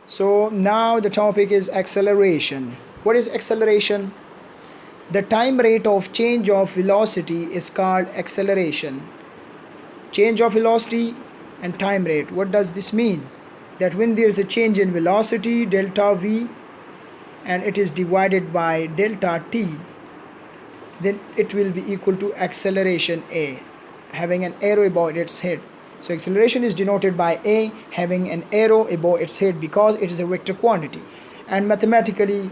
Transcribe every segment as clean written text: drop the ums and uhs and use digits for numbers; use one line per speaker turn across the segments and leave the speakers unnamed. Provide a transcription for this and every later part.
So now the topic is acceleration. What is acceleration? The time rate of change of velocity is called acceleration. Change of velocity and time rate. What does this mean? That when there is a change in velocity delta v and it is divided by delta t, then it will be equal to acceleration a, having an arrow above its head. So acceleration is denoted by a having an arrow above its head because it is a vector quantity, and mathematically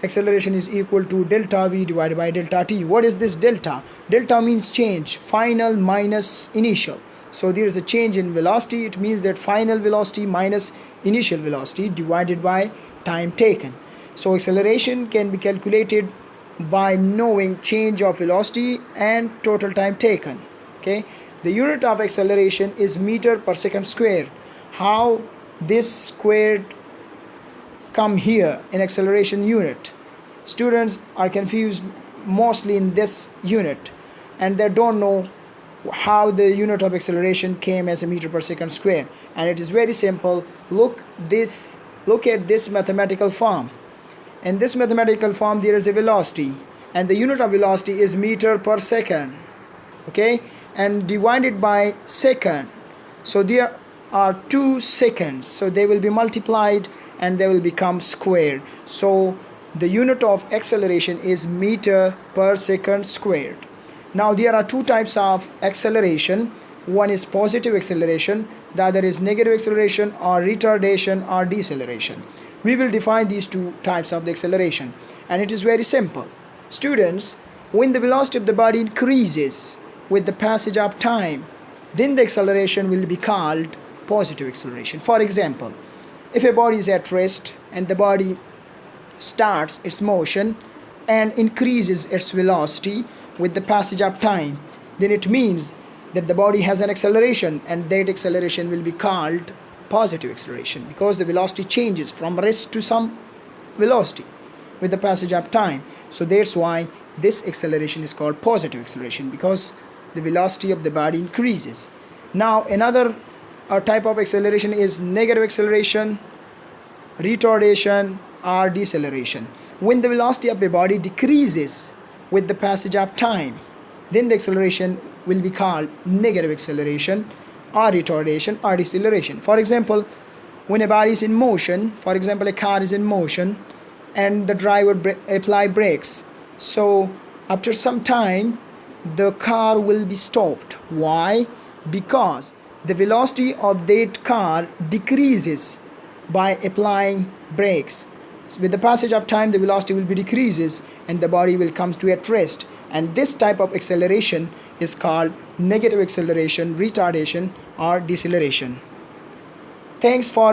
acceleration is equal to delta v divided by delta t. What is this delta? Delta means change, final minus initial. So there is a change in velocity. It means that final velocity minus initial velocity divided by time taken. So acceleration can be calculated by knowing change of velocity and total time taken. Okay, the unit of acceleration is meter per second square. How this squared come here in acceleration unit? Students are confused mostly in this unit, and they don't know how the unit of acceleration came as a meter per second square. And it is very simple. Look at this mathematical form. In this mathematical form there is a velocity, and the unit of velocity is meter per second, okay, and divided by second. So there are 2 seconds, so they will be multiplied and they will become squared. So the unit of acceleration is meter per second squared. Now there are 2 types of acceleration. One is positive acceleration, the other is negative acceleration or retardation or deceleration. We will define these 2 types of the acceleration, and it is very simple. Students, when the velocity of the body increases with the passage of time, then the acceleration will be called positive acceleration. For example, if a body is at rest and the body starts its motion and increases its velocity with the passage of time, then it means that the body has an acceleration, and that acceleration will be called positive acceleration because the velocity changes from rest to some velocity with the passage of time. So that's why this acceleration is called positive acceleration, because the velocity of the body increases. Now another type of acceleration is negative acceleration, retardation or deceleration. When the velocity of a body decreases with the passage of time, then the acceleration will be called negative acceleration or retardation or deceleration. For example, when a body is in motion, for example a car is in motion and the driver apply brakes, so after some time the car will be stopped. Why? Because the velocity of that car decreases by applying brakes. So with the passage of time the velocity will be decreases and the body will come to at rest, and this type of acceleration is called negative acceleration, retardation or deceleration. Thanks for